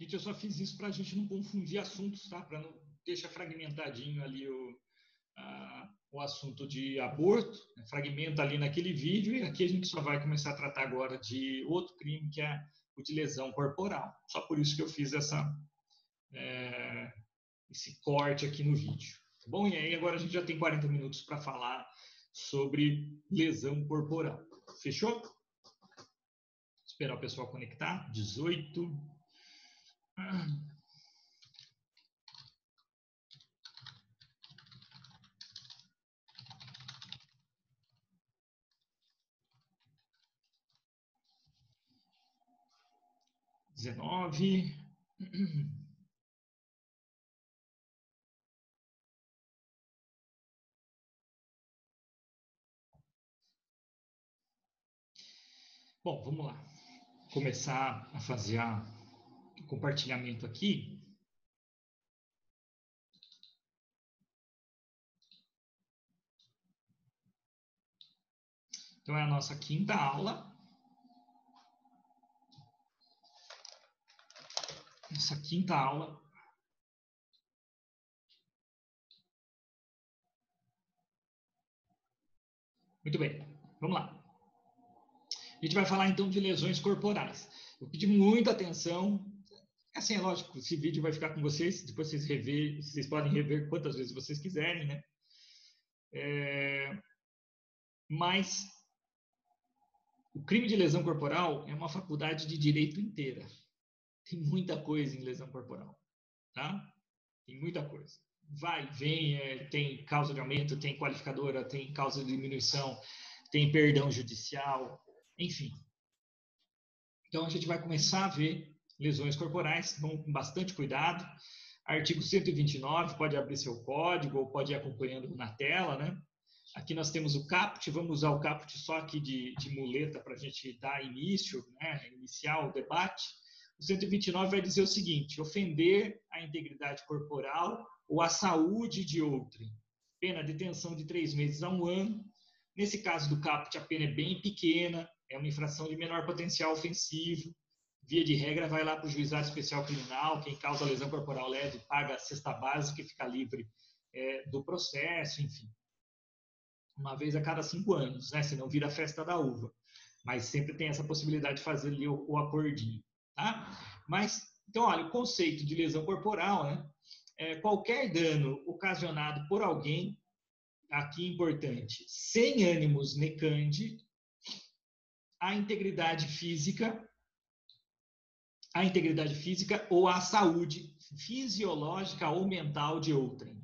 Gente, eu só fiz isso para a gente não confundir assuntos, tá? Para não deixar fragmentadinho ali o assunto de aborto, né? Fragmenta ali naquele vídeo, e aqui a gente só vai começar a tratar agora de outro crime, que é o de lesão corporal. Só por isso que eu fiz esse corte aqui no vídeo. Tá bom? E aí agora a gente já tem 40 minutos para falar sobre lesão corporal. Fechou? Esperar o pessoal conectar. 18. XIX. Bom, vamos lá. Começar a fazer o compartilhamento aqui. Então, é a nossa quinta aula. Nossa quinta aula. Muito bem, vamos lá. A gente vai falar então de lesões corporais. Eu pedi muita atenção. Assim, é lógico, esse vídeo vai ficar com vocês, depois vocês podem rever quantas vezes vocês quiserem, né? Mas o crime de lesão corporal é uma faculdade de direito inteira. Tem muita coisa em lesão corporal, tá? Tem muita coisa. Vai, vem, tem causa de aumento, tem qualificadora, tem causa de diminuição, tem perdão judicial, enfim. Então, a gente vai começar a ver lesões corporais, vão com bastante cuidado. Artigo 129, pode abrir seu código ou pode ir acompanhando na tela, né? Aqui nós temos o caput, vamos usar o caput só aqui de muleta para a gente dar início, né? Iniciar o debate. O 129 vai dizer o seguinte: ofender a integridade corporal ou a saúde de outrem. Pena de detenção de 3 meses a 1 ano. Nesse caso do caput, a pena é bem pequena, é uma infração de menor potencial ofensivo. Via de regra, vai lá para o juizado especial criminal. Quem causa lesão corporal leve paga a cesta básica e fica livre do processo, enfim. Uma vez a cada 5 anos, né? Senão vira a festa da uva. Mas sempre tem essa possibilidade de fazer ali o acordinho, tá? Mas, então, olha, o conceito de lesão corporal, né? Qualquer dano ocasionado por alguém, aqui importante, sem ânimos necandi, a integridade física ou a saúde fisiológica ou mental de outrem.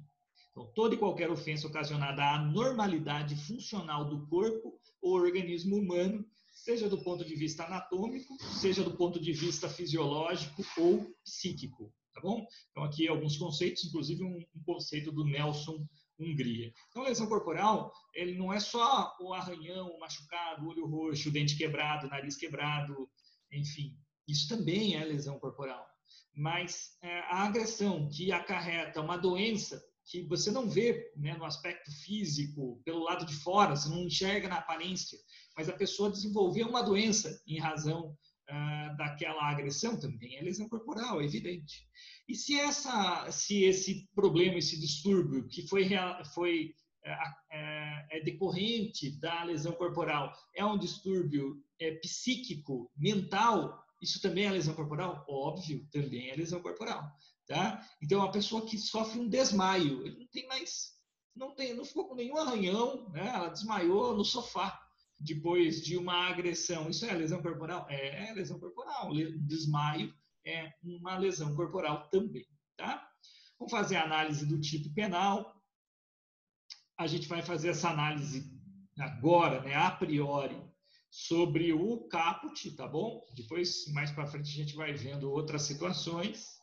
Então, toda e qualquer ofensa ocasionada à normalidade funcional do corpo ou organismo humano, seja do ponto de vista anatômico, seja do ponto de vista fisiológico ou psíquico, tá bom? Então, aqui alguns conceitos, inclusive um conceito do Nelson Hungria. Então, a lesão corporal, ele não é só o arranhão, o machucado, o olho roxo, o dente quebrado, o nariz quebrado, enfim. Isso também é lesão corporal. Mas a agressão que acarreta uma doença que você não vê, né, no aspecto físico, pelo lado de fora, você não enxerga na aparência, mas a pessoa desenvolveu uma doença em razão daquela agressão, também é lesão corporal, é evidente. E se esse problema, esse distúrbio que foi decorrente da lesão corporal é um distúrbio psíquico, mental, isso também é lesão corporal? Óbvio, também é lesão corporal. Tá? Então, a pessoa que sofre um desmaio, ele não tem mais, não ficou com nenhum arranhão, né? Ela desmaiou no sofá depois de uma agressão. Isso é lesão corporal? É lesão corporal. Desmaio é uma lesão corporal também. Tá? Vamos fazer a análise do tipo penal. A gente vai fazer essa análise agora, né, a priori, sobre o caput, tá bom? Depois, mais para frente, a gente vai vendo outras situações.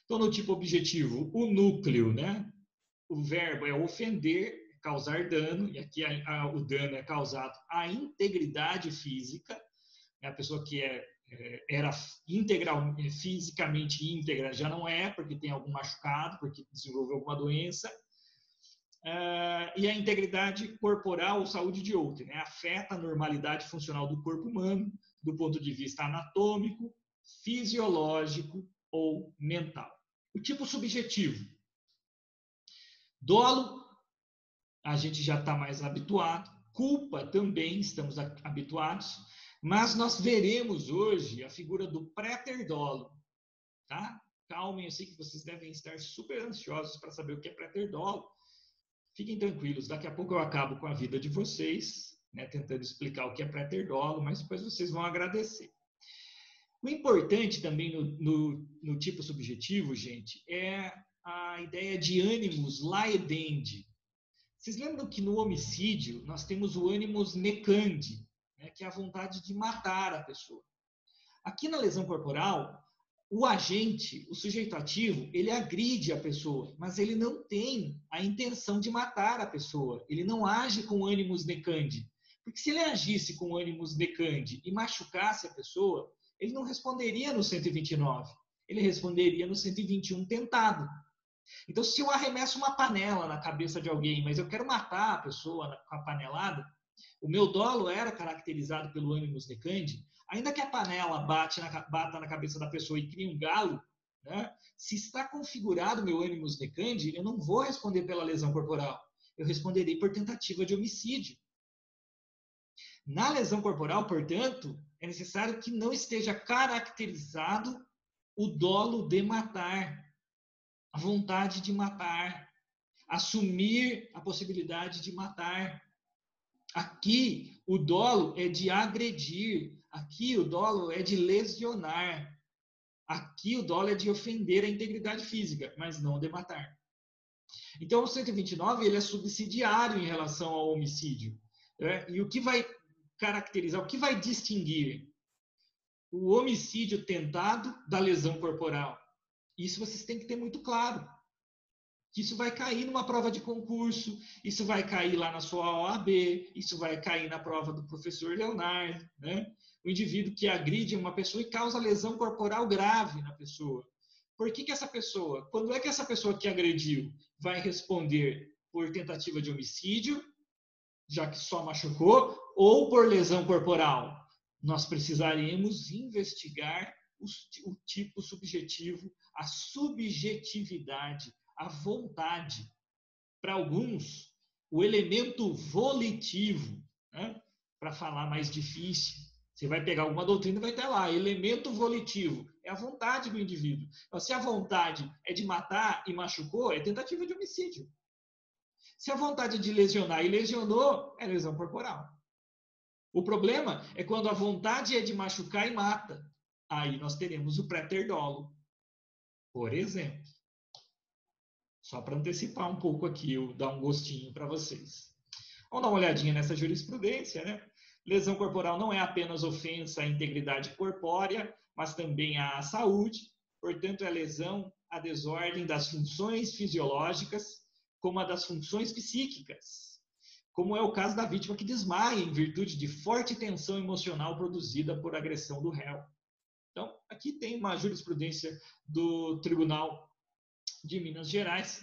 Então, no tipo objetivo, o núcleo, né? O verbo é ofender, causar dano, e aqui o dano é causado à integridade física, né? A pessoa que era fisicamente íntegra já não é, porque tem algum machucado, porque desenvolveu alguma doença. E a integridade corporal ou saúde de outrem, né? Afeta a normalidade funcional do corpo humano, do ponto de vista anatômico, fisiológico ou mental. O tipo subjetivo. Dolo, a gente já está mais habituado. Culpa também estamos habituados. Mas nós veremos hoje a figura do préter-dolo. Tá? Calmem, eu sei que vocês devem estar super ansiosos para saber o que é préter-dolo. Fiquem tranquilos, daqui a pouco eu acabo com a vida de vocês, né, tentando explicar o que é préter-dolo, mas depois vocês vão agradecer. O importante também no tipo subjetivo, gente, é a ideia de animus laedendi. Vocês lembram que no homicídio nós temos o animus necandi, né, que é a vontade de matar a pessoa. Aqui na lesão corporal, o agente, o sujeito ativo, ele agride a pessoa, mas ele não tem a intenção de matar a pessoa. Ele não age com animus necandi. Porque se ele agisse com animus necandi e machucasse a pessoa, ele não responderia no 129. Ele responderia no 121 tentado. Então, se eu arremesso uma panela na cabeça de alguém, mas eu quero matar a pessoa com a panelada, o meu dolo era caracterizado pelo animus necandi, ainda que a panela bata na cabeça da pessoa e crie um galo, né? Se está configurado o meu animus necandi, eu não vou responder pela lesão corporal. Eu responderei por tentativa de homicídio. Na lesão corporal, portanto, é necessário que não esteja caracterizado o dolo de matar, a vontade de matar, assumir a possibilidade de matar. Aqui, o dolo é de agredir. Aqui, o dolo é de lesionar. Aqui, o dolo é de ofender a integridade física, mas não de matar. Então, o 129 ele é subsidiário em relação ao homicídio. Né? E o que vai caracterizar, o que vai distinguir o homicídio tentado da lesão corporal? Isso vocês têm que ter muito claro. Que isso vai cair numa prova de concurso, isso vai cair lá na sua OAB, isso vai cair na prova do professor Leonardo, né? O indivíduo que agride uma pessoa e causa lesão corporal grave na pessoa. Por que essa pessoa, quando é que essa pessoa que agrediu vai responder por tentativa de homicídio, já que só machucou, ou por lesão corporal? Nós precisaremos investigar o tipo subjetivo, a subjetividade, a vontade. Para alguns, o elemento volitivo, né? Para falar mais difícil, você vai pegar alguma doutrina e vai estar lá, elemento volitivo, é a vontade do indivíduo. Então, se a vontade é de matar e machucou, é tentativa de homicídio. Se a vontade é de lesionar e lesionou, é lesão corporal. O problema é quando a vontade é de machucar e mata. Aí nós teremos o préter-dolo, por exemplo. Só para antecipar um pouco aqui, eu dar um gostinho para vocês. Vamos dar uma olhadinha nessa jurisprudência, né? Lesão corporal não é apenas ofensa à integridade corpórea, mas também à saúde. Portanto, é lesão à desordem das funções fisiológicas, como a das funções psíquicas, como é o caso da vítima que desmaia em virtude de forte tensão emocional produzida por agressão do réu. Então, aqui tem uma jurisprudência do Tribunal de Minas Gerais,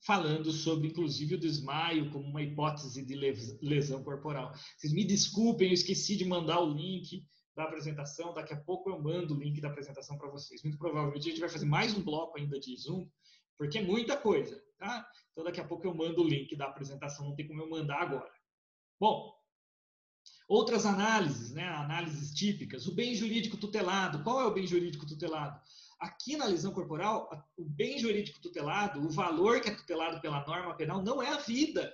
falando sobre, inclusive, o desmaio como uma hipótese de lesão corporal. Vocês me desculpem, eu esqueci de mandar o link da apresentação, daqui a pouco eu mando o link da apresentação para vocês. Muito provavelmente a gente vai fazer mais um bloco ainda de Zoom, porque é muita coisa, tá? Então daqui a pouco eu mando o link da apresentação, não tem como eu mandar agora. Bom, outras análises, né? Análises típicas. O bem jurídico tutelado. Qual é o bem jurídico tutelado? Aqui na lesão corporal, o bem jurídico tutelado, o valor que é tutelado pela norma penal, não é a vida,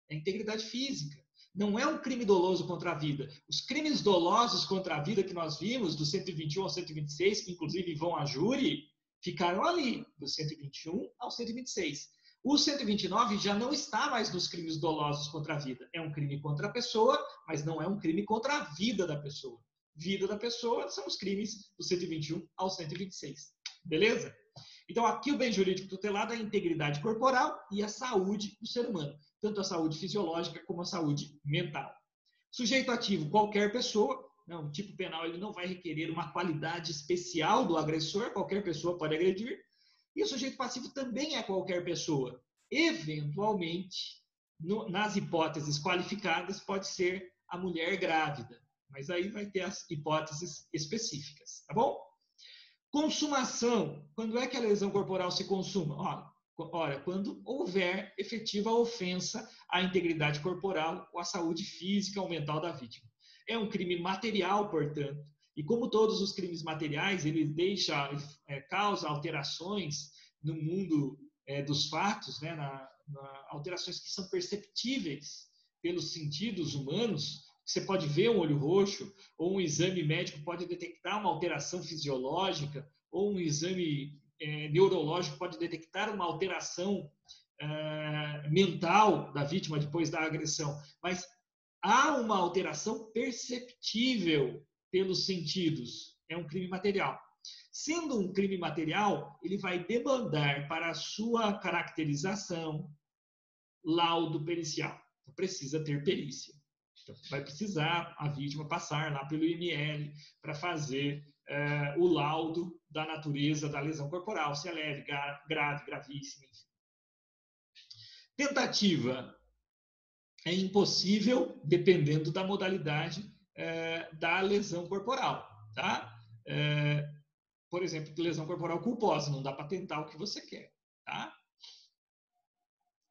é a integridade física. Não é um crime doloso contra a vida. Os crimes dolosos contra a vida que nós vimos, do 121 ao 126, que inclusive vão a júri, ficaram ali, do 121 ao 126. O 129 já não está mais nos crimes dolosos contra a vida. É um crime contra a pessoa, mas não é um crime contra a vida da pessoa. Vida da pessoa são os crimes do 121 ao 126. Beleza? Então, aqui o bem jurídico tutelado é a integridade corporal e a saúde do ser humano. Tanto a saúde fisiológica como a saúde mental. Sujeito ativo, qualquer pessoa. Não, o tipo penal ele não vai requerer uma qualidade especial do agressor. Qualquer pessoa pode agredir. E o sujeito passivo também é qualquer pessoa. Eventualmente, nas hipóteses qualificadas, pode ser a mulher grávida. Mas aí vai ter as hipóteses específicas, tá bom? Consumação. Quando é que a lesão corporal se consuma? Olha, quando houver efetiva ofensa à integridade corporal ou à saúde física ou mental da vítima. É um crime material, portanto, e como todos os crimes materiais, ele causa alterações no mundo dos fatos, né, alterações que são perceptíveis pelos sentidos humanos. Você pode ver um olho roxo, ou um exame médico pode detectar uma alteração fisiológica, ou um exame neurológico pode detectar uma alteração mental da vítima depois da agressão. Mas há uma alteração perceptível pelos sentidos. É um crime material. Sendo um crime material, ele vai demandar para a sua caracterização laudo pericial. Então, precisa ter perícia. Então, vai precisar a vítima passar lá pelo IML para fazer o laudo da natureza da lesão corporal, se é leve, grave, gravíssima, enfim. Tentativa é impossível, dependendo da modalidade da lesão corporal, tá? Por exemplo, lesão corporal culposa, não dá para tentar o que você quer, tá?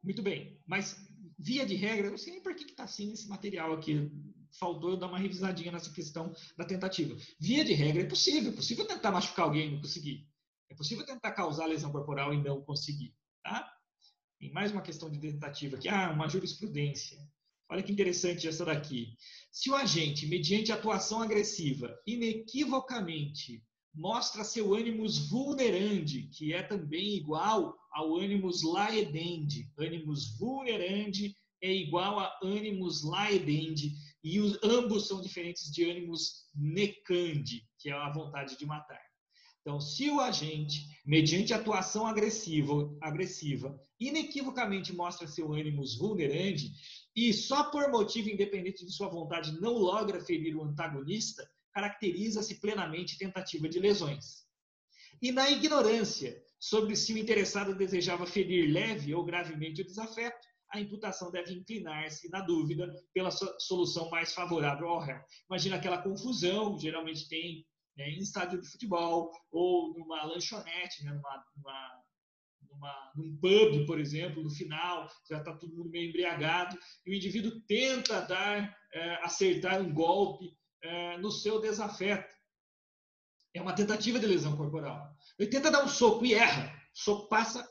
Muito bem, mas via de regra, eu não sei nem por que está assim nesse material aqui. Faltou eu dar uma revisadinha nessa questão da tentativa. Via de regra, é possível tentar machucar alguém e não conseguir. É possível tentar causar lesão corporal e não conseguir. Tá? Tem mais uma questão de tentativa aqui. Uma jurisprudência. Olha que interessante essa daqui. Se o agente, mediante atuação agressiva, inequivocamente mostra seu animus vulnerandi, que é também igual ao animus laedendi. Animus vulnerandi é igual a animus laedendi, e ambos são diferentes de animus necandi, que é a vontade de matar. Então, se o agente, mediante atuação agressiva, inequivocamente mostra seu animus vulnerandi e só por motivo independente de sua vontade não logra ferir o antagonista, caracteriza-se plenamente tentativa de lesões. E na ignorância sobre se o interessado desejava ferir leve ou gravemente o desafeto, a imputação deve inclinar-se, na dúvida, pela solução mais favorável ao réu. Imagina aquela confusão, geralmente tem em estádio de futebol, ou numa lanchonete, né, num pub, por exemplo, no final, já está todo mundo meio embriagado, e o indivíduo tenta acertar um golpe no seu desafeto. É uma tentativa de lesão corporal. Ele tenta dar um soco e erra. O soco passa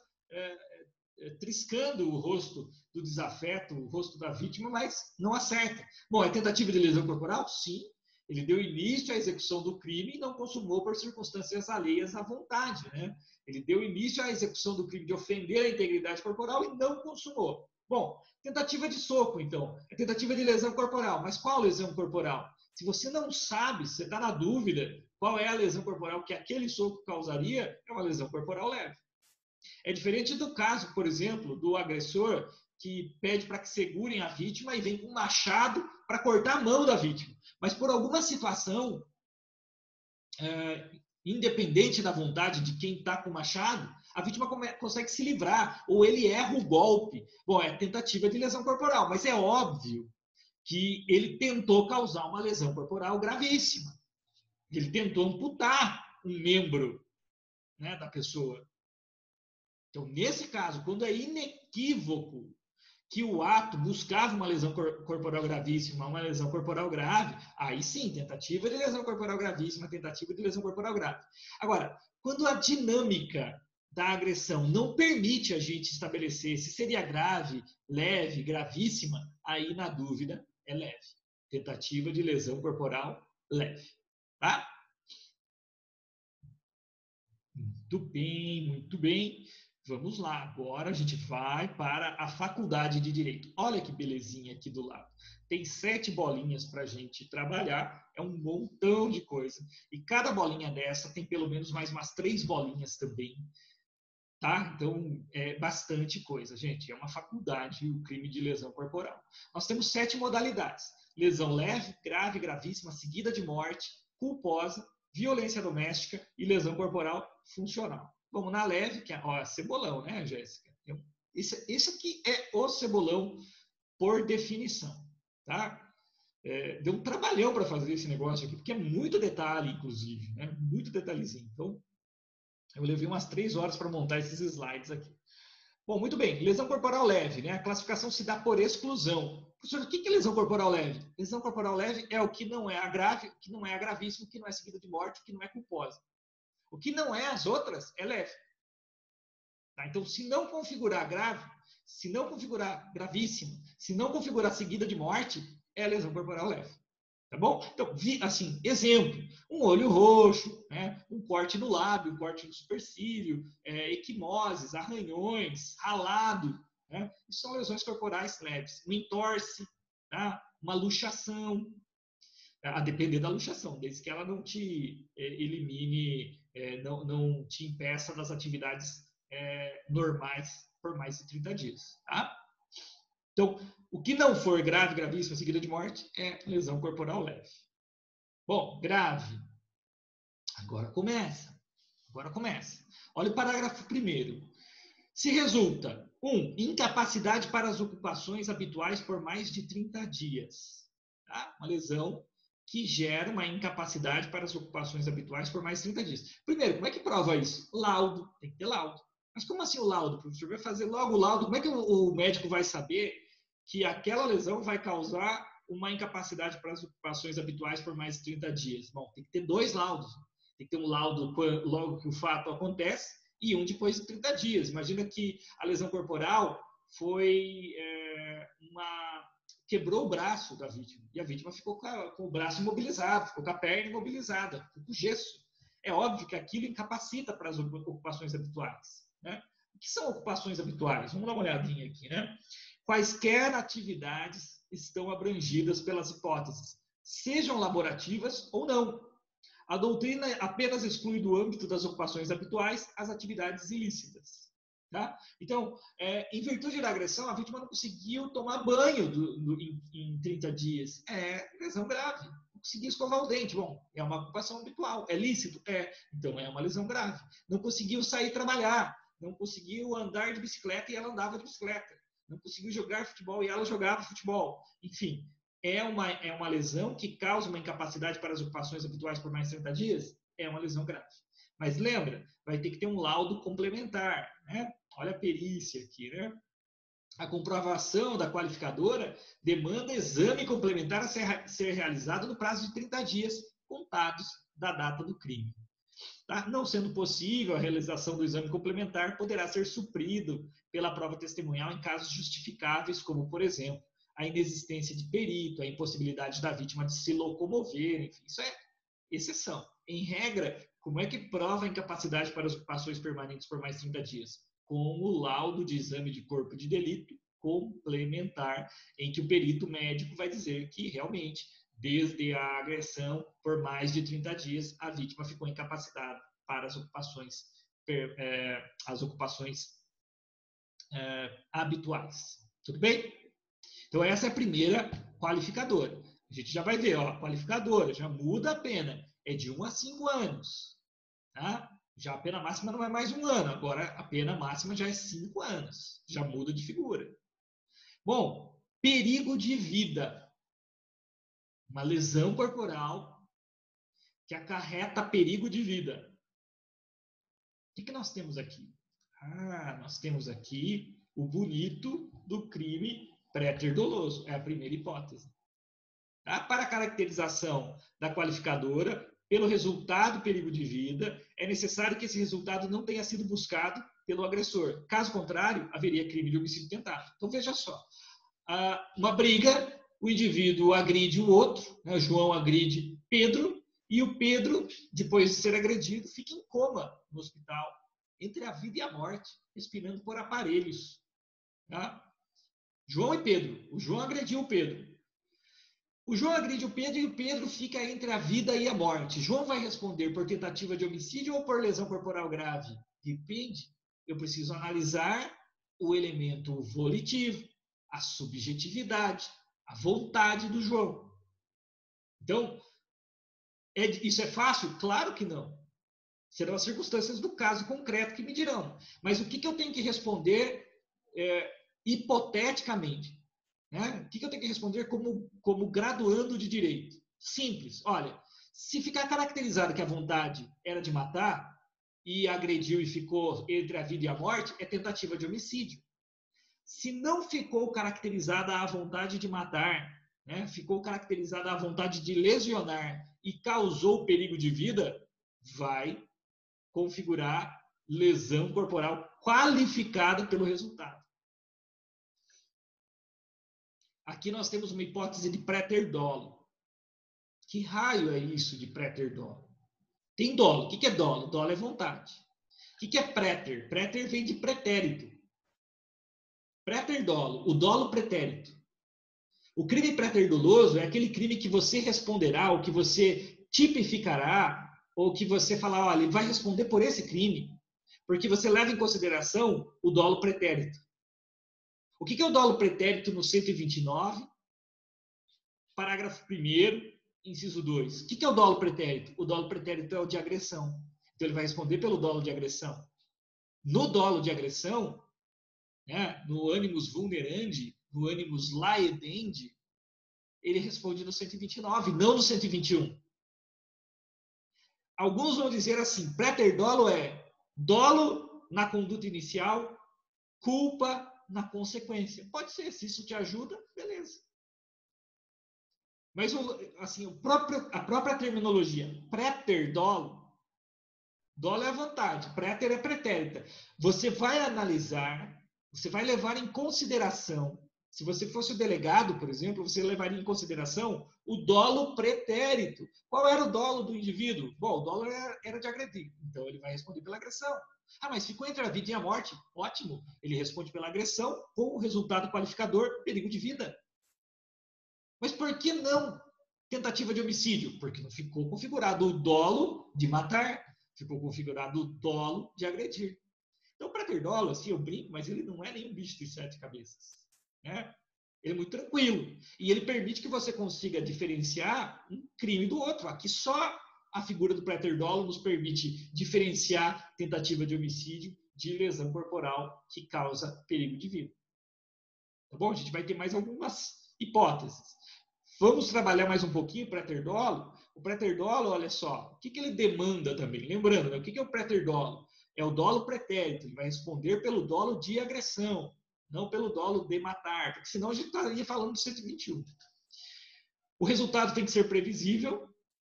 triscando o rosto do desafeto, o rosto da vítima, mas não acerta. Bom, é tentativa de lesão corporal? Sim. Ele deu início à execução do crime e não consumou por circunstâncias alheias à vontade, né? Ele deu início à execução do crime de ofender a integridade corporal e não consumou. Bom, tentativa de soco, então. É tentativa de lesão corporal. Mas qual lesão corporal? Se você não sabe, se você está na dúvida qual é a lesão corporal que aquele soco causaria, é uma lesão corporal leve. É diferente do caso, por exemplo, do agressor que pede para que segurem a vítima e vem com um machado para cortar a mão da vítima. Mas por alguma situação, independente da vontade de quem está com o machado, a vítima consegue se livrar, ou ele erra o golpe. Bom, é tentativa de lesão corporal, mas é óbvio que ele tentou causar uma lesão corporal gravíssima. Ele tentou amputar um membro, né, da pessoa. Então, nesse caso, quando é inequívoco que o ato buscava uma lesão corporal gravíssima, uma lesão corporal grave, aí sim, tentativa de lesão corporal gravíssima, tentativa de lesão corporal grave. Agora, quando a dinâmica da agressão não permite a gente estabelecer se seria grave, leve, gravíssima, aí, na dúvida, é leve. Tentativa de lesão corporal leve. Tá? Muito bem, muito bem. Vamos lá, agora a gente vai para a faculdade de Direito. Olha que belezinha aqui do lado. Tem 7 bolinhas para a gente trabalhar, é um montão de coisa. E cada bolinha dessa tem pelo menos mais umas 3 bolinhas também. Tá? Então, é bastante coisa, gente. É uma faculdade o crime de lesão corporal. Nós temos 7 modalidades. Lesão leve, grave, gravíssima, seguida de morte, culposa, violência doméstica e lesão corporal funcional. Vamos na leve, que é cebolão, né, Jéssica? Esse aqui é o cebolão por definição, tá? Deu um trabalhão para fazer esse negócio aqui, porque é muito detalhe, inclusive, né? Muito detalhezinho. Então, Eu levei umas 3 horas para montar esses slides aqui. Bom, muito bem. Lesão corporal leve, né? A classificação se dá por exclusão. Professor, o que é lesão corporal leve? Lesão corporal leve é o que não é grave, o que não é gravíssimo, o que não é seguido de morte, o que não é culposa. O que não é as outras é leve. Tá? Então, se não configurar grave, se não configurar gravíssimo, se não configurar seguida de morte, é lesão corporal leve. Tá bom? Então, assim, exemplo, um olho roxo, né? Um corte no lábio, um corte no supercílio, equimoses, arranhões, ralado, né? Isso são lesões corporais leves. Um entorse, tá? Uma luxação, a depender da luxação, desde que ela não te elimine, não te impeça das atividades normais por mais de 30 dias. Tá? Então, o que não for grave, gravíssimo, seguida de morte, é lesão corporal leve. Bom, grave. Agora começa. Agora começa. Olha o parágrafo primeiro. Se resulta, 1. Incapacidade para as ocupações habituais por mais de 30 dias. Tá? Uma lesão que gera uma incapacidade para as ocupações habituais por mais de 30 dias. Primeiro, como é que prova isso? Laudo. Tem que ter laudo. Mas como assim o laudo? O professor vai fazer logo o laudo. Como é que o médico vai saber que aquela lesão vai causar uma incapacidade para as ocupações habituais por mais de 30 dias? Bom, tem que ter 2 laudos. Tem que ter um laudo logo que o fato acontece e um depois de 30 dias. Imagina que a lesão corporal foi quebrou o braço da vítima e a vítima ficou com o braço imobilizado, ficou com a perna imobilizada, ficou com gesso. É óbvio que aquilo incapacita para as ocupações habituais. Né? O que são ocupações habituais? Vamos dar uma olhadinha aqui. Né? Quaisquer atividades estão abrangidas pelas hipóteses, sejam laborativas ou não. A doutrina apenas exclui do âmbito das ocupações habituais as atividades ilícitas. Tá? Então, em virtude da agressão, a vítima não conseguiu tomar banho em 30 dias. É lesão grave. Não conseguiu escovar o dente. Bom, é uma ocupação habitual. É lícito? É. Então, é uma lesão grave. Não conseguiu sair trabalhar. Não conseguiu andar de bicicleta e ela andava de bicicleta. Não conseguiu jogar futebol e ela jogava futebol. Enfim, é uma lesão que causa uma incapacidade para as ocupações habituais por mais de 30 dias? É uma lesão grave. Mas lembra, vai ter que ter um laudo complementar. Né? Olha a perícia aqui. Né? A comprovação da qualificadora demanda exame complementar a ser realizado no prazo de 30 dias, contados da data do crime. Tá? Não sendo possível a realização do exame complementar, poderá ser suprido pela prova testemunhal em casos justificáveis, como, por exemplo, a inexistência de perito, a impossibilidade da vítima de se locomover, enfim, isso é exceção. Em regra, como é que prova a incapacidade para as ocupações permanentes por mais 30 dias? Com o laudo de exame de corpo de delito complementar, em que o perito médico vai dizer que realmente, desde a agressão, por mais de 30 dias, a vítima ficou incapacitada para as ocupações habituais. Tudo bem? Então, essa é a primeira qualificadora. A gente já vai ver, ó, a qualificadora já muda a pena. É de 1 a 5 anos. Tá? Já a pena máxima não é mais 1 ano, agora a pena máxima já é 5 anos. Já muda de figura. Bom, perigo de vida. Uma lesão corporal que acarreta perigo de vida. O que nós temos aqui? Nós temos aqui o bonito do crime préter doloso. É a primeira hipótese. Tá? Para a caracterização da qualificadora, pelo resultado perigo de vida, é necessário que esse resultado não tenha sido buscado pelo agressor. Caso contrário, haveria crime de homicídio tentado. Então, veja só. Uma briga, o indivíduo agride o outro, né? João agride Pedro, e o Pedro, depois de ser agredido, fica em coma no hospital, entre a vida e a morte, respirando por aparelhos. Tá? João e Pedro. O João agrediu o Pedro. O João agride o Pedro e o Pedro fica entre a vida e a morte. João vai responder por tentativa de homicídio ou por lesão corporal grave? Depende. Eu preciso analisar o elemento volitivo, a subjetividade, a vontade do João. Então, isso é fácil? Claro que não. Serão as circunstâncias do caso concreto que me dirão. Mas o que eu tenho que responder hipoteticamente? Né? O que eu tenho que responder como graduando de direito? Simples. Olha, se ficar caracterizado que a vontade era de matar, e agrediu e ficou entre a vida e a morte, é tentativa de homicídio. Se não ficou caracterizada a vontade de matar, né, ficou caracterizada a vontade de lesionar e causou perigo de vida, vai configurar lesão corporal qualificada pelo resultado. Aqui nós temos uma hipótese de préter-dolo. Que raio é isso de préter-dolo? Tem dolo. O que é dolo? Dolo é vontade. O que é préter? Préter vem de pretérito. Préter-dolo, o dolo pretérito. O crime préter-doloso é aquele crime que você responderá, ou que você tipificará, ou que você falar, olha, ele vai responder por esse crime, porque você leva em consideração o dolo pretérito. O que é o dolo pretérito no 129? Parágrafo 1º, inciso 2. O que é o dolo pretérito? O dolo pretérito é o de agressão. Então, ele vai responder pelo dolo de agressão. No dolo de agressão, né, no animus vulnerandi, no animus laedendi, ele responde no 129, não no 121. Alguns vão dizer assim, préter-dolo é dolo na conduta inicial, culpa na consequência. Pode ser, se isso te ajuda, beleza. Mas assim, a própria terminologia, préter-dolo, dolo é a vontade, préter é pretérita. Você vai analisar, você vai levar em consideração, se você fosse o delegado, por exemplo, você levaria em consideração o dolo pretérito. Qual era o dolo do indivíduo? Bom, o dolo era de agredir, então ele vai responder pela agressão. Ah, mas ficou entre a vida e a morte? Ótimo, ele responde pela agressão com o resultado qualificador, perigo de vida. Mas por que não tentativa de homicídio? Porque não ficou configurado o dolo de matar, ficou configurado o dolo de agredir. Então, para ter dolo, assim, eu brinco, mas ele não é nenhum bicho de 7 cabeças. Né? Ele é muito tranquilo. E ele permite que você consiga diferenciar um crime do outro. Aqui só a figura do préter-dolo nos permite diferenciar tentativa de homicídio de lesão corporal que causa perigo de vida. Tá bom? A gente vai ter mais algumas hipóteses. Vamos trabalhar mais um pouquinho o préter-dolo? O préter-dolo, olha só, o que ele demanda também? Lembrando, né, o que é o préter-dolo? É o dolo pretérito, ele vai responder pelo dolo de agressão, não pelo dolo de matar, porque senão a gente estaria falando do 121. O resultado tem que ser previsível,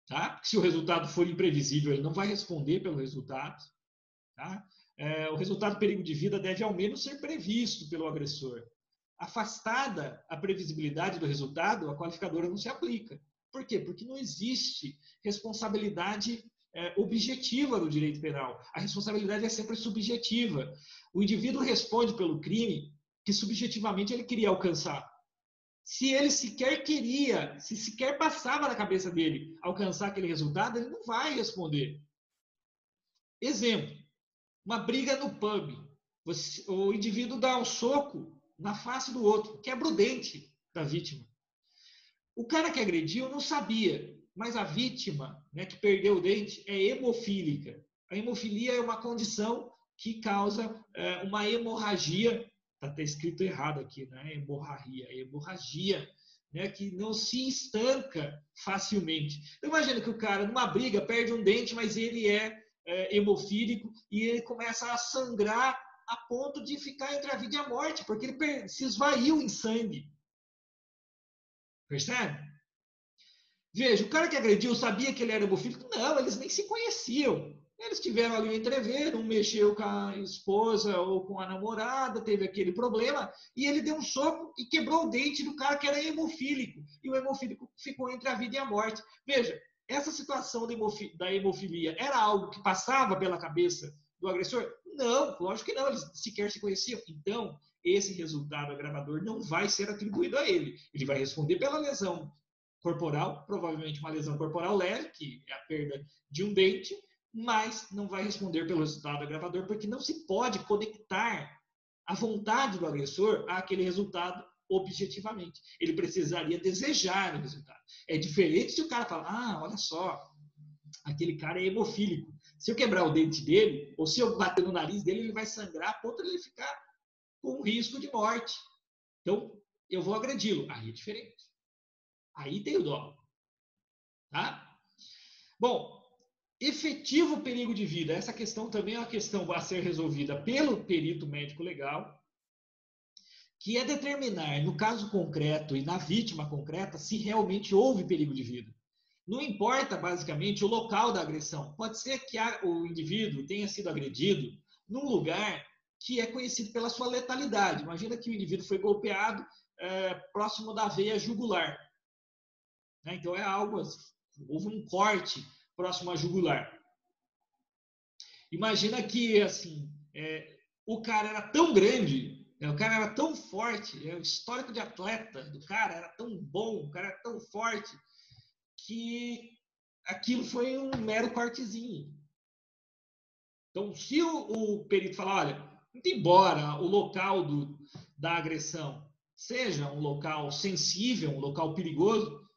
tá? Porque se o resultado for imprevisível, ele não vai responder pelo resultado. Tá? O resultado perigo de vida deve ao menos ser previsto pelo agressor. Afastada a previsibilidade do resultado, a qualificadora não se aplica. Por quê? Porque não existe responsabilidade objetiva do direito penal. A responsabilidade é sempre subjetiva. O indivíduo responde pelo crime que subjetivamente ele queria alcançar. Se ele sequer queria, se sequer passava na cabeça dele alcançar aquele resultado, ele não vai responder. Exemplo, uma briga no pub. O indivíduo dá um soco na face do outro, quebra o dente da vítima. O cara que agrediu não sabia, mas a vítima, né, que perdeu o dente, é hemofílica. A hemofilia é uma condição que causa uma hemorragia, está até escrito errado aqui, né? Hemorragia, né, que não se estanca facilmente. Então, imagina que o cara, numa briga, perde um dente, mas ele é hemofílico e ele começa a sangrar a ponto de ficar entre a vida e a morte, porque ele se esvaiu em sangue. Percebe? Veja, o cara que agrediu sabia que ele era hemofílico? Não, eles nem se conheciam. Eles tiveram ali um entrever, um mexeu com a esposa ou com a namorada, teve aquele problema, e ele deu um soco e quebrou o dente do cara que era hemofílico. E o hemofílico ficou entre a vida e a morte. Veja, essa situação da hemofilia era algo que passava pela cabeça do agressor? Não, lógico que não, eles sequer se conheciam. Então, esse resultado agravador não vai ser atribuído a ele. Ele vai responder pela lesão corporal, provavelmente uma lesão corporal leve, que é a perda de um dente, mas não vai responder pelo resultado agravador, porque não se pode conectar a vontade do agressor àquele resultado objetivamente. Ele precisaria desejar o resultado. É diferente se o cara fala, olha só, aquele cara é hemofílico. Se eu quebrar o dente dele, ou se eu bater no nariz dele, ele vai sangrar a ponto de ele ficar com risco de morte. Então, eu vou agredi-lo. Aí é diferente. Aí tem o dolo. Tá? Bom, efetivo perigo de vida. Essa questão também é uma questão a ser resolvida pelo perito médico legal, que é determinar, no caso concreto e na vítima concreta, se realmente houve perigo de vida. Não importa, basicamente, o local da agressão. Pode ser que o indivíduo tenha sido agredido num lugar que é conhecido pela sua letalidade. Imagina que o indivíduo foi golpeado próximo da veia jugular. Né? Então, houve um corte próximo à jugular. Imagina que assim, o cara era tão grande, o cara era tão forte, o histórico de atleta do cara era tão bom, o cara era tão forte, que aquilo foi um mero cortezinho. Então, se o perito falar, olha, muito embora o local da agressão seja um local sensível, um local perigoso,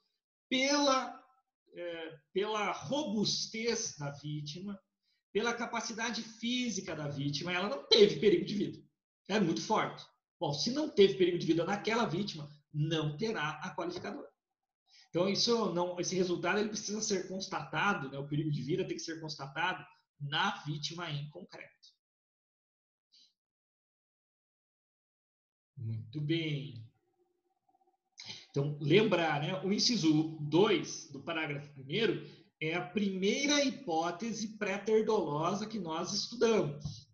pela robustez da vítima, pela capacidade física da vítima, ela não teve perigo de vida. É muito forte. Bom, se não teve perigo de vida naquela vítima, não terá a qualificadora. Então, esse resultado ele precisa ser constatado, né? O perigo de vida tem que ser constatado na vítima em concreto. Muito bem. Então, lembrar, né? O inciso 2 do parágrafo 1º é a primeira hipótese pré-terdolosa que nós estudamos.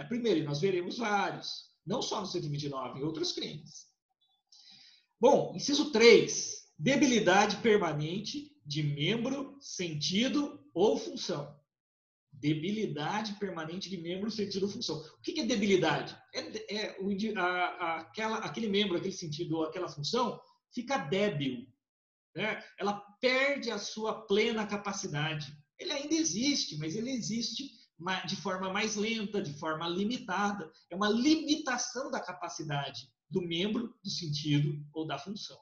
Primeiro, nós veremos vários, não só no 129, em outros crimes. Bom, inciso 3, debilidade permanente de membro, sentido ou função. Debilidade permanente de membro, sentido ou função. O que é debilidade? Aquele membro, aquele sentido ou aquela função fica débil. Né? Ela perde a sua plena capacidade. Ele ainda existe, mas ele existe de forma mais lenta, de forma limitada. É uma limitação da capacidade do membro, do sentido ou da função.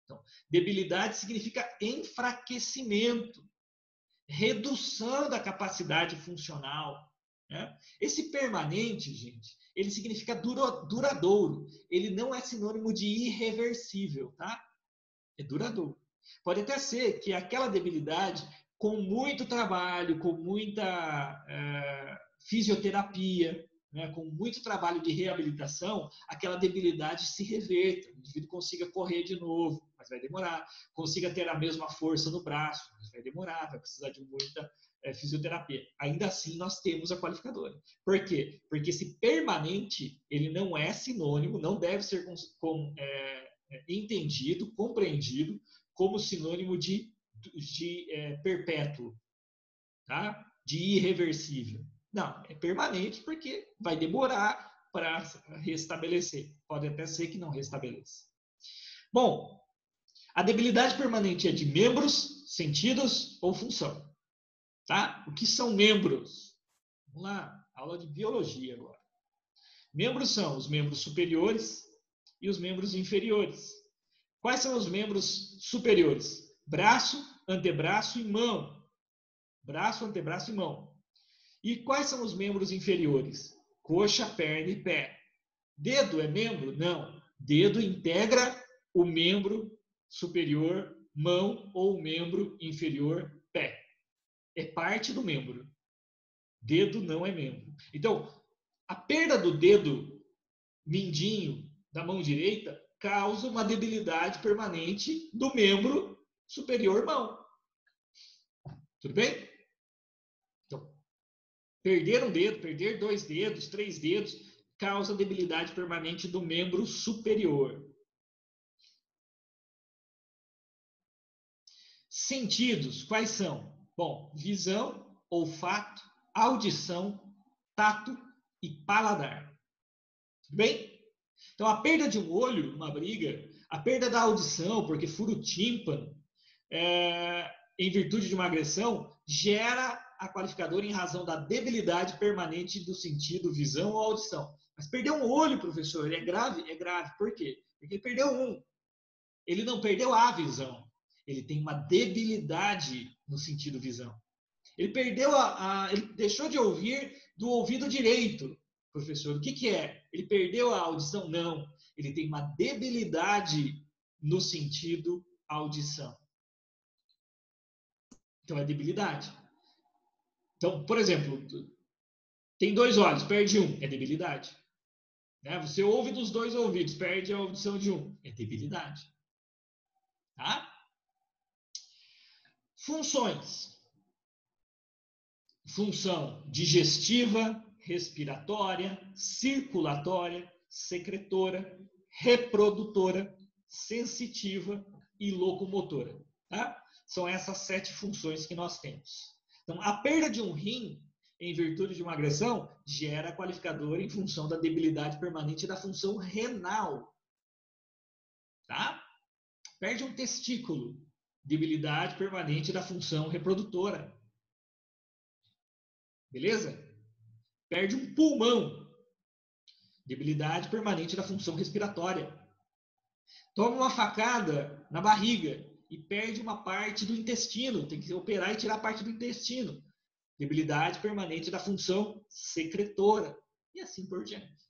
Então, debilidade significa enfraquecimento, redução da capacidade funcional. Né? Esse permanente, gente, ele significa duradouro. Ele não é sinônimo de irreversível, tá? É duradouro. Pode até ser que aquela debilidade, com muito trabalho, com muita fisioterapia, né, com muito trabalho de reabilitação, aquela debilidade se reverta, o indivíduo consiga correr de novo, mas vai demorar, consiga ter a mesma força no braço, mas vai demorar, vai precisar de muita fisioterapia. Ainda assim, nós temos a qualificadora. Por quê? Porque esse permanente, ele não é sinônimo, não deve ser entendido, compreendido como sinônimo de perpétuo, tá? De irreversível. Não, é permanente porque vai demorar para restabelecer. Pode até ser que não restabeleça. Bom, a debilidade permanente é de membros, sentidos ou função. Tá? O que são membros? Vamos lá, aula de biologia agora. Membros são os membros superiores e os membros inferiores. Quais são os membros superiores? Braço, antebraço e mão. Braço, antebraço e mão. E quais são os membros inferiores? Coxa, perna e pé. Dedo é membro? Não. Dedo integra o membro superior, mão, ou membro inferior, pé. É parte do membro. Dedo não é membro. Então, a perda do dedo mindinho da mão direita causa uma debilidade permanente do membro superior mão. Tudo bem? Então, perder um dedo, perder 2 dedos, 3 dedos, causa debilidade permanente do membro superior. Sentidos, quais são? Bom, visão, olfato, audição, tato e paladar. Tudo bem? Então, a perda de um olho numa briga, a perda da audição, porque fura o tímpano, em virtude de uma agressão, gera a qualificadora em razão da debilidade permanente do sentido, visão ou audição. Mas perder um olho, professor, é grave? É grave. Por quê? Porque ele perdeu um. Ele não perdeu a visão. Ele tem uma debilidade no sentido visão. Ele perdeu ele deixou de ouvir do ouvido direito, professor. O que é? Ele perdeu a audição? Não. Ele tem uma debilidade no sentido audição. Então, é debilidade. Então, por exemplo, tem 2 olhos, perde um, é debilidade. Né? Você ouve dos 2 ouvidos, perde a audição de um, é debilidade. Tá? Funções. Função digestiva, respiratória, circulatória, secretora, reprodutora, sensitiva e locomotora. Tá? São essas 7 funções que nós temos. Então, a perda de um rim, em virtude de uma agressão, gera qualificador em função da debilidade permanente da função renal. Tá? Perde um testículo, debilidade permanente da função reprodutora. Beleza? Perde um pulmão, debilidade permanente da função respiratória. Toma uma facada na barriga e perde uma parte do intestino, tem que operar e tirar parte do intestino. Debilidade permanente da função secretora. E assim por diante.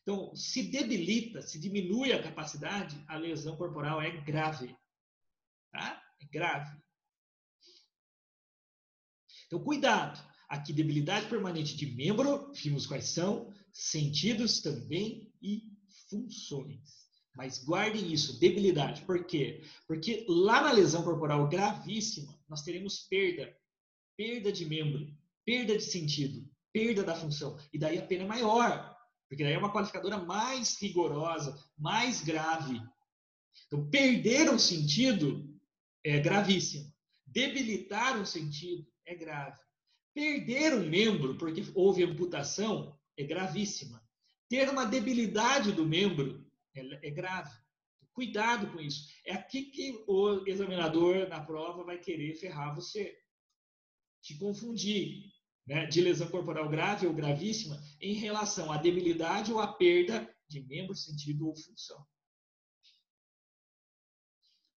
Então, se debilita, se diminui a capacidade, a lesão corporal é grave. Tá? É grave. Então, cuidado. Aqui, debilidade permanente de membro, vimos quais são, sentidos também e funções. Mas guardem isso, debilidade. Por quê? Porque lá na lesão corporal gravíssima, nós teremos perda de membro, perda de sentido, perda da função. E daí a pena é maior, porque daí é uma qualificadora mais rigorosa, mais grave. Então, perder o sentido é gravíssimo. Debilitar o sentido é grave. Perder um membro porque houve amputação é gravíssima. Ter uma debilidade do membro é grave. Cuidado com isso. É aqui que o examinador na prova vai querer ferrar você. Te confundir, né, de lesão corporal grave ou gravíssima em relação à debilidade ou à perda de membro, sentido ou função.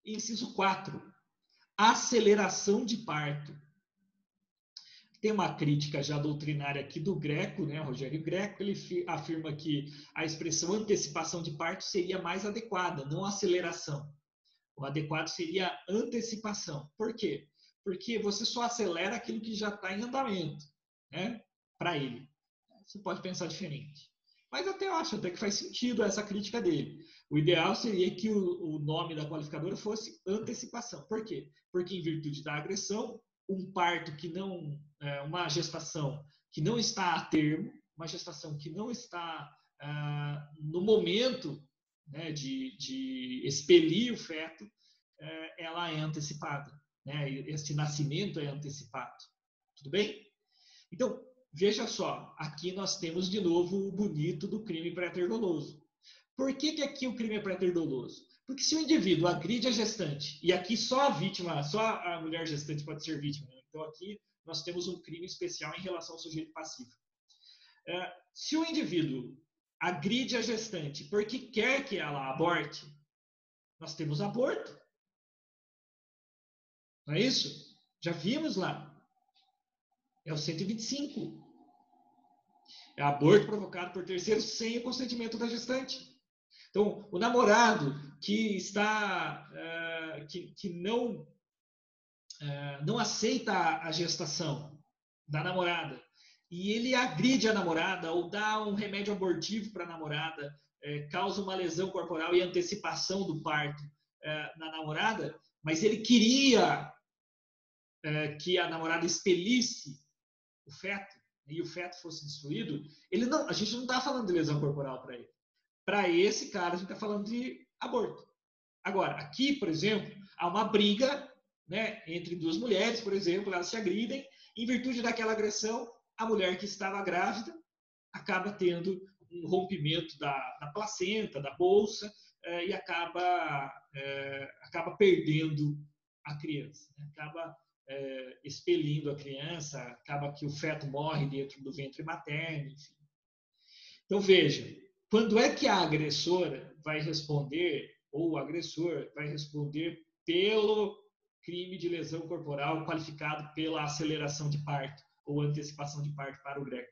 Inciso 4. Aceleração de parto. Tem uma crítica já doutrinária aqui do Greco, né, Rogério Greco, ele afirma que a expressão antecipação de parto seria mais adequada, não aceleração. O adequado seria antecipação. Por quê? Porque você só acelera aquilo que já está em andamento, né, para ele. Você pode pensar diferente. Mas até eu acho até que faz sentido essa crítica dele. O ideal seria que o nome da qualificadora fosse antecipação. Por quê? Porque em virtude da agressão, um parto que não, uma gestação que não está a termo, uma gestação que não está no momento, né, de expelir o feto, ela é antecipada, né? Esse nascimento é antecipado. Tudo bem? Então, veja só, aqui nós temos de novo o bonito do crime pré-ter-doloso. Por que aqui o crime é pré-ter-doloso? Porque se o indivíduo agride a gestante, e aqui só a vítima, só a mulher gestante pode ser vítima, né? Então aqui nós temos um crime especial em relação ao sujeito passivo. Se o indivíduo agride a gestante porque quer que ela aborte, nós temos aborto. Não é isso? Já vimos lá. É o 125. É aborto provocado por terceiros sem o consentimento da gestante. Então, o namorado que está que não aceita a gestação da namorada e ele agride a namorada ou dá um remédio abortivo para a namorada, causa uma lesão corporal e antecipação do parto na namorada, mas ele queria que a namorada expelisse o feto e o feto fosse destruído, a gente não está falando de lesão corporal para ele. Para esse cara, a gente está falando de aborto. Agora, aqui, por exemplo, há uma briga, né, entre duas mulheres, por exemplo, elas se agridem, em virtude daquela agressão, a mulher que estava grávida acaba tendo um rompimento da placenta, da bolsa, e acaba perdendo a criança, né? Acaba expelindo a criança, acaba que o feto morre dentro do ventre materno, enfim. Então, veja, quando é que a agressora vai responder, ou o agressor vai responder pelo crime de lesão corporal qualificado pela aceleração de parto ou antecipação de parto para o Greco?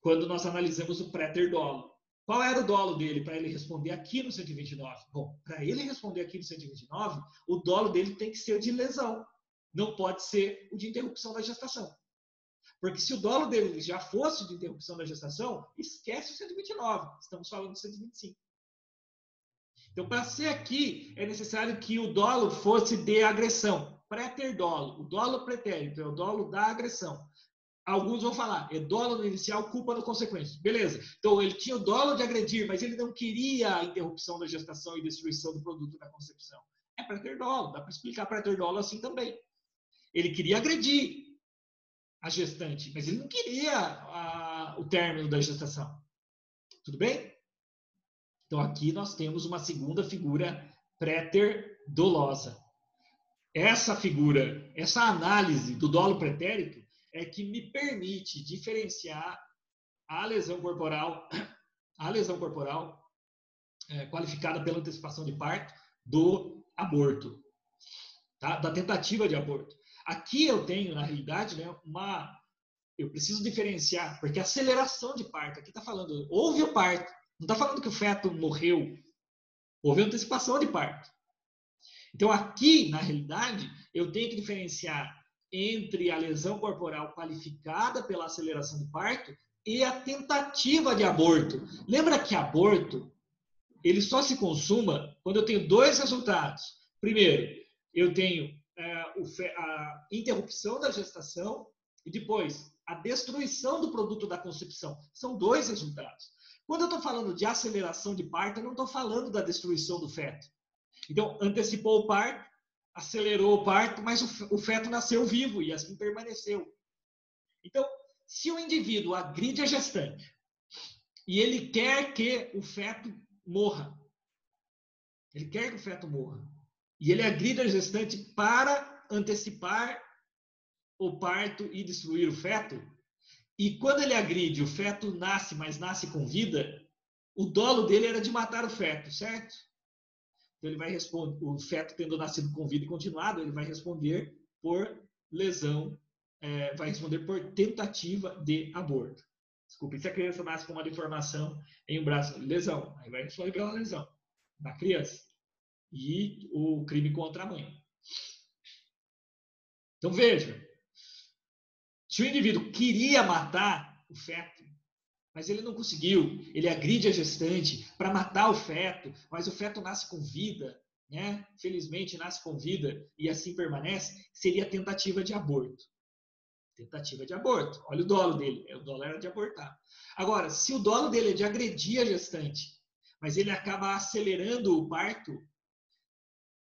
Quando nós analisamos o pré-ter-dolo. Qual era o dolo dele para ele responder aqui no 129? Bom, para ele responder aqui no 129, o dolo dele tem que ser o de lesão. Não pode ser o de interrupção da gestação. Porque se o dolo dele já fosse de interrupção da gestação, esquece o 129. Estamos falando do 125. Então, para ser aqui, é necessário que o dolo fosse de agressão. Préter-dolo. O dolo pretérito é o dolo da agressão. Alguns vão falar, é dolo no inicial, culpa no consequente. Beleza. Então, ele tinha o dolo de agredir, mas ele não queria a interrupção da gestação e destruição do produto da concepção. É préter-dolo. Dá para explicar préter-dolo assim também. Ele queria agredir a gestante, mas ele não queria o término da gestação. Tudo bem? Então, aqui nós temos uma segunda figura préter-dolosa. Essa figura, essa análise do dolo pretérito é que me permite diferenciar a lesão corporal qualificada pela antecipação de parto do aborto, tá? Da tentativa de aborto. Aqui eu tenho, na realidade, né, eu preciso diferenciar, porque a aceleração de parto, aqui está falando, houve o parto, não está falando que o feto morreu, houve antecipação de parto. Então, aqui, na realidade, eu tenho que diferenciar entre a lesão corporal qualificada pela aceleração do parto e a tentativa de aborto. Lembra que aborto, ele só se consuma quando eu tenho dois resultados. Primeiro, eu tenho a interrupção da gestação e depois a destruição do produto da concepção. São dois resultados. Quando eu estou falando de aceleração de parto, eu não estou falando da destruição do feto. Então, antecipou o parto, acelerou o parto, mas o feto nasceu vivo e assim permaneceu. Então, se o indivíduo agride a gestante e ele quer que o feto morra, e ele agride a gestante para antecipar o parto e destruir o feto, e quando ele agride, o feto nasce, mas nasce com vida, o dolo dele era de matar o feto, certo? Então ele vai responder, o feto tendo nascido com vida e continuado, ele vai responder por lesão, vai responder por tentativa de aborto. Desculpe, se a criança nasce com uma deformação em um braço, lesão, aí vai responder pela lesão da criança. E o crime contra a mãe. Então veja, se o indivíduo queria matar o feto, mas ele não conseguiu, ele agride a gestante para matar o feto, mas o feto nasce com vida, né? Felizmente nasce com vida e assim permanece, seria tentativa de aborto. Tentativa de aborto. Olha o dolo dele, o dolo era de abortar. Agora, se o dolo dele é de agredir a gestante, mas ele acaba acelerando o parto,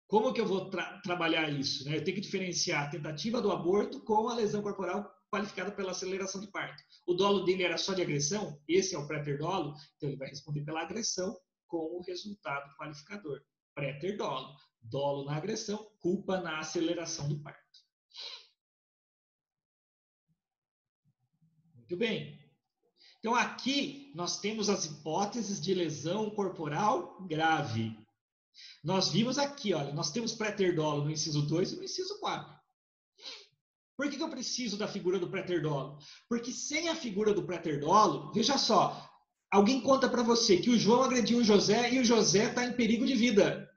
como que eu vou trabalhar isso? Né? Eu tenho que diferenciar a tentativa do aborto com a lesão corporal qualificada pela aceleração de parto. O dolo dele era só de agressão, esse é o préter-dolo, então ele vai responder pela agressão com o resultado qualificador. Préter-dolo, dolo na agressão, culpa na aceleração do parto. Muito bem. Então aqui nós temos as hipóteses de lesão corporal grave. Nós vimos aqui, olha, nós temos préter-dolo no inciso 2 e no inciso 4. Por que eu preciso da figura do préter-dolo? Porque sem a figura do préter-dolo, veja só, alguém conta para você que o João agrediu o José e o José está em perigo de vida.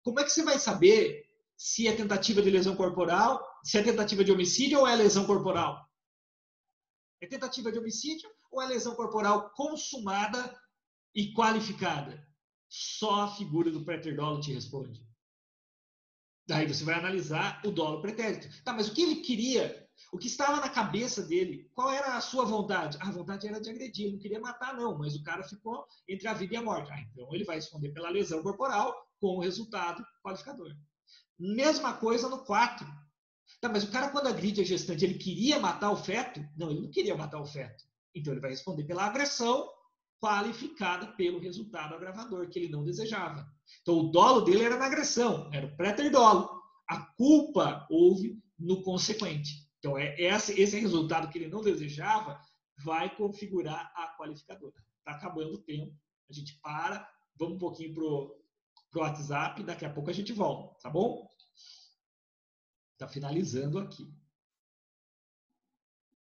Como é que você vai saber se é tentativa de lesão corporal, se é tentativa de homicídio ou é lesão corporal? É tentativa de homicídio ou é lesão corporal consumada e qualificada? Só a figura do préter-dolo te responde. Daí você vai analisar o dolo pretérito. Tá, mas o que ele queria? O que estava na cabeça dele? Qual era a sua vontade? A vontade era de agredir, ele não queria matar, não, mas o cara ficou entre a vida e a morte. Então ele vai responder pela lesão corporal com o resultado qualificador. Mesma coisa no 4. Tá, mas o cara, quando agride a gestante, ele queria matar o feto? Não, ele não queria matar o feto. Então ele vai responder pela agressão qualificada pelo resultado agravador, que ele não desejava. Então o dolo dele era na agressão, era o préter-dolo. A culpa houve no consequente. Então esse resultado que ele não desejava vai configurar a qualificadora. Está acabando o tempo, a gente para, vamos um pouquinho pro WhatsApp, daqui a pouco a gente volta, tá bom? Está finalizando aqui.